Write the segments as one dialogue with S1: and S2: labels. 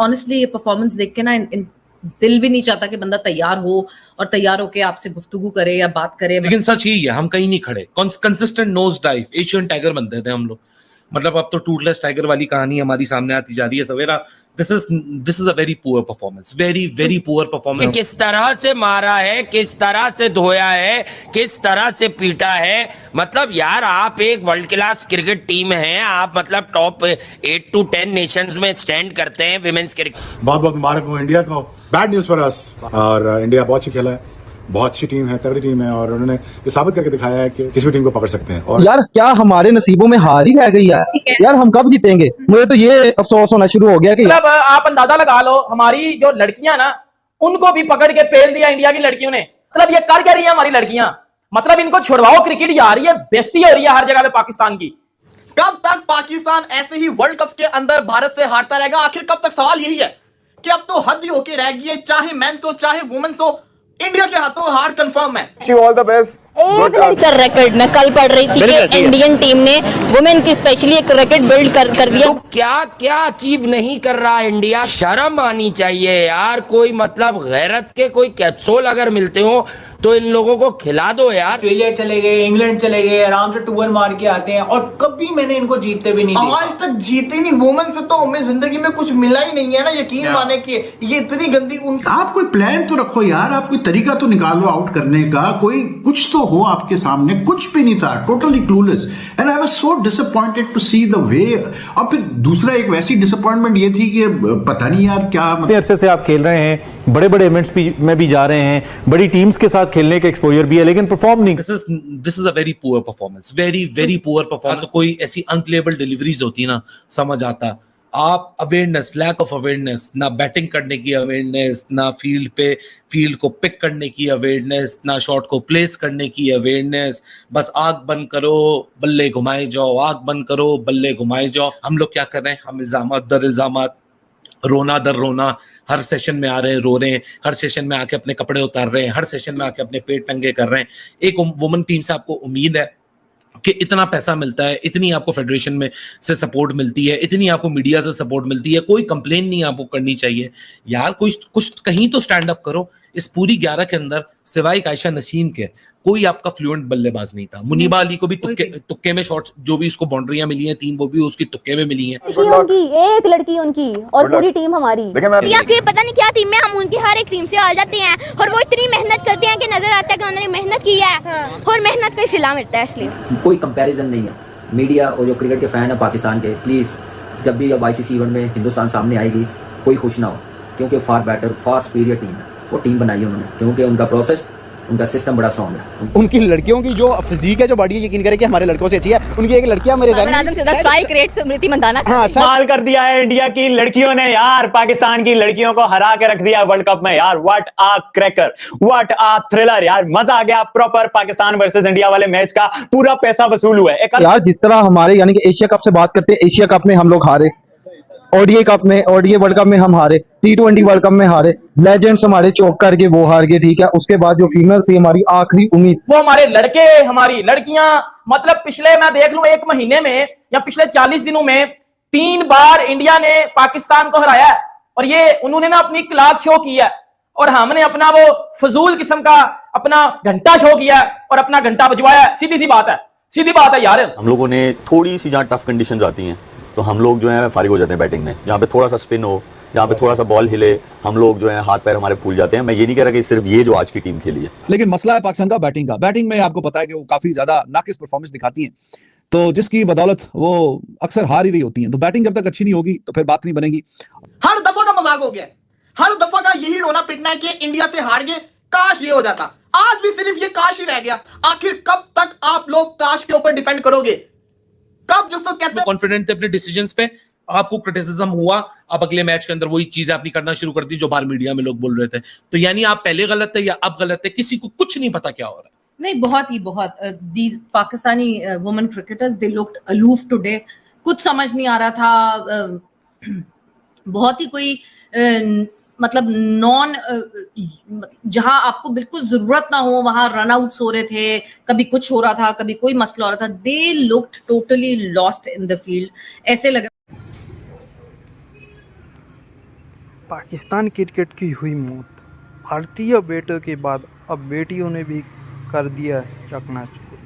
S1: Honestly ये performance देख के ना दिल भी नहीं चाहता कि बंदा तैयार हो और तैयार होके आपसे गुफ्तगू करे या बात करे।
S2: लेकिन सच यही है, हम कहीं नहीं खड़े, consistent nose dive, Asian tiger बनते थे हम लोग। मतलब अब तो टूटलेस टाइगर वाली कहानी हमारी सामने आती जा रही है सवेरा। This is a very poor performance, very poor performance.
S3: किस तरह से मारा है, किस तरह से धोया है, किस तरह से पीटा है। मतलब यार आप एक वर्ल्ड क्लास क्रिकेट टीम है, आप मतलब टॉप 8 to 10 नेशंस में स्टैंड करते हैं विमेंस क्रिकेट।
S4: बहुत बहुत मुबारक हो इंडिया को। बैड न्यूज फॉर अस, और इंडिया बहुत अच्छी खेला है, बहुत अच्छी टीम है, तगड़ी टीम है, और उन्होंने ये साबित करके दिखाया है कि किसी भी टीम को पकड़ सकते हैं। और
S5: यार क्या हमारे नसीबों में हार ही रह गई है यार, हम कब जीतेंगे? मुझे तो ये अफसोस होना शुरू हो गया कि
S6: मतलब आप अंदाजा लगा लो, हमारी जो लड़कियां ना उनको भी पकड़ के पेल दिया इंडिया की लड़कियों ने। मतलब ये कर क्या रही है हमारी लड़कियां? मतलब इनको छुड़वाओ, क्रिकेट ही आ रही है, बेइज्जती हो रही है हर जगह पे पाकिस्तान की।
S7: कब तक पाकिस्तान ऐसे ही वर्ल्ड कप के अंदर भारत से हारता रहेगा? आखिर कब तक? सवाल यही है कि अब तो हद ही होके रह गई है, चाहे मेंस हो चाहे वुमेन्स हो, इंडिया के हाथों हार कंफर्म है।
S8: All the best.
S9: एक रिकॉर्ड मैं कल पढ़ रही थी कि इंडियन टीम ने वुमेन की स्पेशली एक रिकॉर्ड बिल्ड कर दिया।
S3: तो क्या क्या अचीव नहीं कर रहा इंडिया? शर्म आनी चाहिए यार। कोई मतलब गैरत के कोई कैप्सूल अगर मिलते हो तो इन लोगों को खिला दो यार।
S10: ऑस्ट्रेलिया चले गए, इंग्लैंड चले गए, आराम से टूर मार के आते हैं, और कभी मैंने इनको जीतते भी नहीं देखा।
S7: आज तक जीते नहीं वुमेन से, तो हमें जिंदगी में कुछ मिला ही नहीं है ना, यकीन माने कि ये इतनी गंदी उनका।
S11: आप कोई प्लान तो रखो यार, आप कोई तरीका तो निकालो आउट करने का, कोई कुछ तो हो आपके सामने। कुछ भी नहीं था, totally clueless, and I was so disappointed to see the way. और फिर दूसरा एक वैसी डिसअपॉइंटमेंट ये थी कि पता नहीं यार क्या,
S12: इतने अरसे से आप खेल रहे हैं, बड़े बड़े इवेंट्स में भी जा रहे हैं, बड़ी टीम्स के साथ खेलने का एक्सपोजर भी है, लेकिन परफॉर्म नहीं।
S2: This is a very poor performance, very poor performance. तो कोई ऐसी अनप्लेबल डिलीवरीज होती ना, समझ आता। आप अवेयरनेस, लैक ऑफ अवेयरनेस, ना बैटिंग करने की अवेयरनेस, ना फील्ड को पिक करने की अवेयरनेस, ना शॉट को प्लेस करने की अवेयरनेस। बस आग बंद करो, बल्ले घुमाए जाओ, आग बंद करो, बल्ले घुमाए जाओ। हम लोग क्या कर रहे हैं? हम इल्जामात दर इल्जामात, रोना दर रोना, हर सेशन में आ रहे हैं, रो रहे हैं, हर सेशन में आके अपने कपड़े उतार रहे हैं, हर सेशन में आके अपने पेट टंगे कर रहे हैं। एक वुमन टीम से आपको उम्मीद है कि इतना पैसा मिलता है, इतनी आपको फेडरेशन में से सपोर्ट मिलती है, इतनी आपको मीडिया से सपोर्ट मिलती है, कोई कंप्लेन नहीं आपको करनी चाहिए यार। कुछ कहीं तो स्टैंड अप करो। इस पूरी 11 के अंदर सिवाय आयशा नसीम के कोई आपका फ्लुएंट बल्लेबाज नहीं था। मुनीबा अली को भी तुक्के में शॉट्स, जो भी उसको बाउंड्रियां मिली हैं 3, वो भी उसकी तुक्के में मिली हैं।
S9: उनकी एक लड़की उनकी और पूरी टीम हमारी,
S13: या कि पता नहीं क्या टीम में, हम उनकी हर एक टीम से हार जाते हैं, और वो इतनी मेहनत करते हैं कि नजर आता है कि उन्होंने मेहनत की है, और मेहनत का सिला मिलता है। इसलिए
S14: कोई कंपैरिजन नहीं है। मीडिया और जो क्रिकेट के फैन है पाकिस्तान के, प्लीज जब भी अब ICC इवेंट में हिंदुस्तान सामने आएगी, कोई खुश ना हो, क्योंकि far better, far superior team है। वो टीम बनाई है उन्होंने, क्योंकि उनका प्रोसेस, उनका सिस्टम बड़ा स्ट्रॉन्ग है।
S5: उनकी लड़कियों की जो फिजिक है, जो बॉडी है, यकीन करें कि हमारे लड़कों से अच्छी है। उनकी एक लड़कियां मेरे
S9: स्ट्राइक रेट स्मृति मंदाना
S10: कमाल कर दिया है इंडिया की लड़कियों ने यार। पाकिस्तान की लड़कियों को हरा के रख दिया वर्ल्ड कप में यार। What a cracker, what a thriller यार। मजा आ गया प्रॉपर। पाकिस्तान वर्सेस इंडिया वाले मैच का पूरा पैसा वसूल हुआ है
S5: यार। जिस तरह हमारे यानी कि एशिया कप से बात करते हैं, एशिया कप में हम लोग हारे, ओडीआई कप में, ओडीआई वर्ल्ड कप में हम हारे, T20 वर्ल्ड कप में हारे, लेजेंड्स हमारे चौक करके वो हार गए, ठीक है। उसके बाद जो फीमेल थी हमारी आखिरी उम्मीद,
S6: वो हमारे लड़के, हमारी लड़कियां, मतलब पिछले मैं देख लूं 1 महीने में या पिछले 40 दिनों में 3 बार इंडिया ने पाकिस्तान को हराया है, और ये उन्होंने ना अपनी क्लास शो किया है, और हमने अपना वो फजूल किस्म का अपना घंटा शो किया और अपना घंटा बजवाया है। सीधी सी बात है यार।
S15: हम लोगों ने थोड़ी सी जहाँ टफ कंडीशंस आती हैं तो हम लोग जो है फारिग हो जाते हैं बैटिंग में। जहाँ पे थोड़ा सा स्पिन हो, जहाँ पे थोड़ा सा बॉल हिले, हम लोग जो है हाथ पैर हमारे फूल जाते हैं। मैं ये नहीं कह रहा कि सिर्फ ये जो आज की टीम खेली है,
S12: लेकिन मसला है पाकिस्तान का बैटिंग का। बैटिंग में आपको पता है कि वो काफी ज्यादा नाकिस परफॉर्मेंस दिखाती हैं, तो जिसकी बदौलत वो अक्सर हार ही रही होती हैं। तो बैटिंग जब तक अच्छी नहीं होगी तो फिर बात नहीं बनेगी।
S7: हर दफा का मजाक हो गया, हर दफा का यही रोना पिटना है कि इंडिया से हार गए, काश ये हो जाता। आज भी सिर्फ ये काश ही रह गया। आखिर कब तक आप लोग काश के ऊपर डिपेंड करोगे? कब जिसको कहते हैं
S2: कॉन्फिडेंट थे अपने डिसीजंस पे, आपको क्रिटिसिज्म हुआ, आप अगले मैच के अंदर वही चीजें अपनी करना शुरू कर दी जो बाहर मीडिया में लोग बोल रहे थे। तो यानी आप पहले गलत थे या अब गलत थे, किसी को कुछ नहीं पता क्या हो रहा है।
S1: नहीं, बहुत these Pakistani women cricketers, they looked aloof today. कुछ समझ नहीं आ रहा था, बहुत ही कोई मतलब नॉन, जहां आपको बिल्कुल जरूरत ना हो वहां रन आउट्स हो रहे थे, कभी कुछ हो रहा था, कभी कोई मसला हो रहा था। They looked totally lost in the field. ऐसे लग
S8: पाकिस्तान क्रिकेट की हुई मौत। भारतीय बेटों के बाद अब बेटियों ने भी कर दिया चकनाचूर।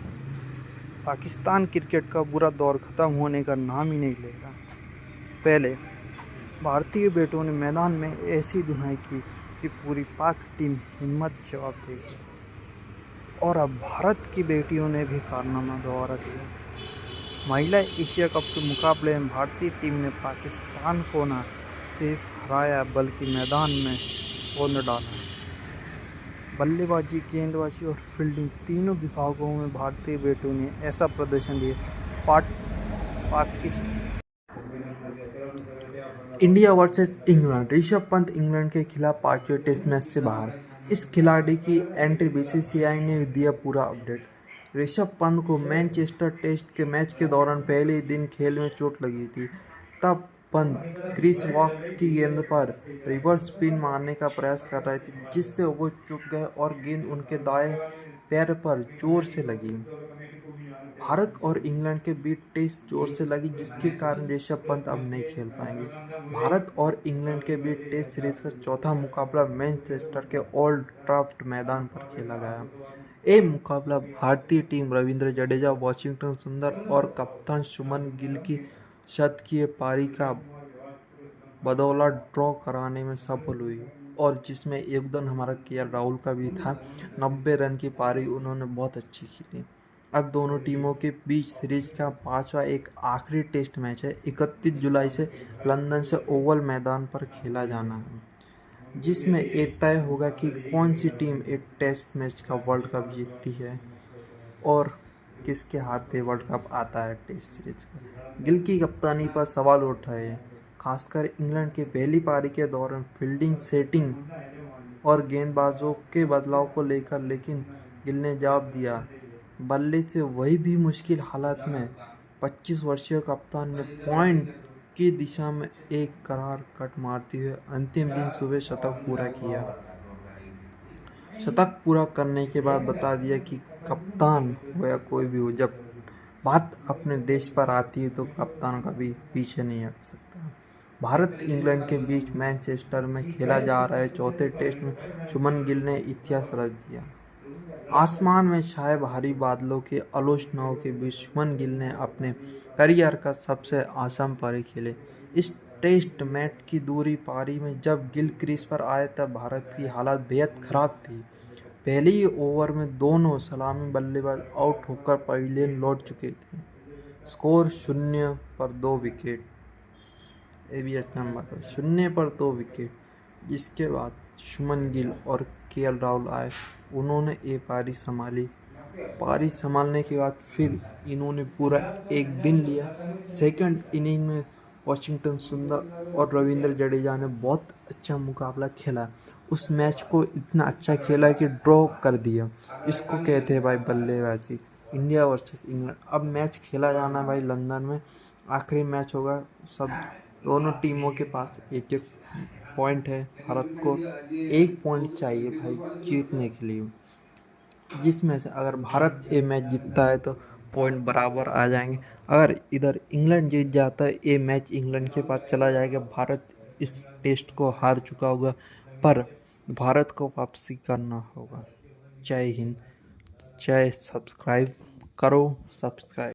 S8: पाकिस्तान क्रिकेट का बुरा दौर ख़त्म होने का नाम ही नहीं लेगा। पहले भारतीय बेटों ने मैदान में ऐसी धुनाई की कि पूरी पाक टीम हिम्मत जवाब देगी, और अब भारत की बेटियों ने भी कारनामा दोहरा दिया। महिला एशिया कप के मुकाबले में भारतीय टीम ने पाकिस्तान को न सिर्फ हराया बल्कि मैदान में तोड़ डाला। बल्लेबाजी, गेंदबाजी और फील्डिंग तीनों विभागों में भारतीय बेटों ने ऐसा प्रदर्शन दिया। Pakistan India versus England. Rishabh Pant England के खिलाफ पांचवें टेस्ट मैच से बाहर। इस खिलाड़ी की एंट्री बीसीसीआई ने दिया पूरा अपडेट। ऋषभ पंत को मैनचेस्टर टेस्ट के मैच के दौरान पहले ही दिन खेल में चोट लगी थी। तब पंत क्रिस वॉक्स की गेंद पर रिवर्स स्पिन मारने का प्रयास कर रहे थे, जिससे वो चूक गए और गेंद उनके दाएं पैर पर जोर से लगी। भारत और इंग्लैंड के बीच टेस्ट जोर से लगी, जिसके कारण ऋषभ पंत अब नहीं खेल पाएंगे। भारत और इंग्लैंड के बीच टेस्ट सीरीज का चौथा मुकाबला मैनचेस्टर के ओल्ड ट्रैफर्ड मैदान पर खेला गया। ये मुकाबला भारतीय टीम रविंद्र जडेजा, वाशिंगटन सुंदर और कप्तान शुभमन गिल की शतकीय पारी का बदौलत ड्रॉ कराने में सफल हुई, और जिसमें योगदान हमारा केएल राहुल का भी था। 90 रन की पारी उन्होंने बहुत अच्छी खेली। अब दोनों टीमों के बीच सीरीज का पांचवा एक आखिरी टेस्ट मैच है। 31 जुलाई से लंदन से ओवल मैदान पर खेला जाना है, जिसमें ये तय होगा कि कौन सी टीम एक टेस्ट मैच का वर्ल्ड कप जीतती है और किसके हाथ में वर्ल्ड कप आता है टेस्ट सीरीज का। गिल की कप्तानी पर सवाल उठ रहे हैं, खासकर इंग्लैंड की पहली पारी के दौरान फील्डिंग, सेटिंग और गेंदबाजों के बदलाव को लेकर, लेकिन गिल ने जवाब दिया। बल्ले से वही भी मुश्किल हालात में 25 वर्षीय कप्तान ने पॉइंट की दिशा में एक करार कट मारते हुए अंतिम दिन सुबह शतक पूरा किया। शतक पूरा करने के बाद बता दिया कि कप्तान हो या कोई भी हो, जब बात अपने देश पर आती है तो कप्तान कभी पीछे नहीं हट सकता। भारत इंग्लैंड के बीच मैनचेस्टर में खेला जा रहे चौथे टेस्ट में शुभमन गिल ने इतिहास रच दिया। आसमान में छाए भारी बादलों के आलोचनाओं के बीच शुभमन गिल ने अपने करियर का सबसे आसान पारी खेले। इस टेस्ट मैच की दूसरी पारी में जब गिल क्रीज पर आए तब भारत की हालत बेहद खराब थी। पहले ही ओवर में दोनों सलामी बल्लेबाज आउट होकर पवेलियन लौट चुके थे। स्कोर 0 पर 2 विकेट। ये भी अच्छा बात है, 0 पर 2 विकेट। जिसके बाद शुभमन गिल और केएल राहुल आए, उन्होंने ये पारी संभाली। पारी संभालने के बाद फिर इन्होंने पूरा एक दिन लिया। सेकंड इनिंग में वाशिंगटन सुंदर और रविंद्र जडेजा ने बहुत अच्छा मुकाबला खेला। उस मैच को इतना अच्छा खेला कि ड्रॉ कर दिया। इसको कहते हैं भाई बल्लेबाजी। India versus England. अब मैच खेला जाना भाई लंदन में, आखिरी मैच होगा। सब दोनों टीमों के पास एक एक पॉइंट है। भारत को 1 पॉइंट चाहिए भाई जीतने के लिए, जिसमें से अगर भारत ये मैच जीतता है तो पॉइंट बराबर आ जाएंगे। अगर इधर इंग्लैंड जीत जाता है, ये मैच इंग्लैंड के पास चला जाएगा। भारत इस टेस्ट को हार चुका होगा, पर भारत को वापसी करना होगा। जय हिंद, जय। सब्सक्राइब करो, सब्सक्राइब।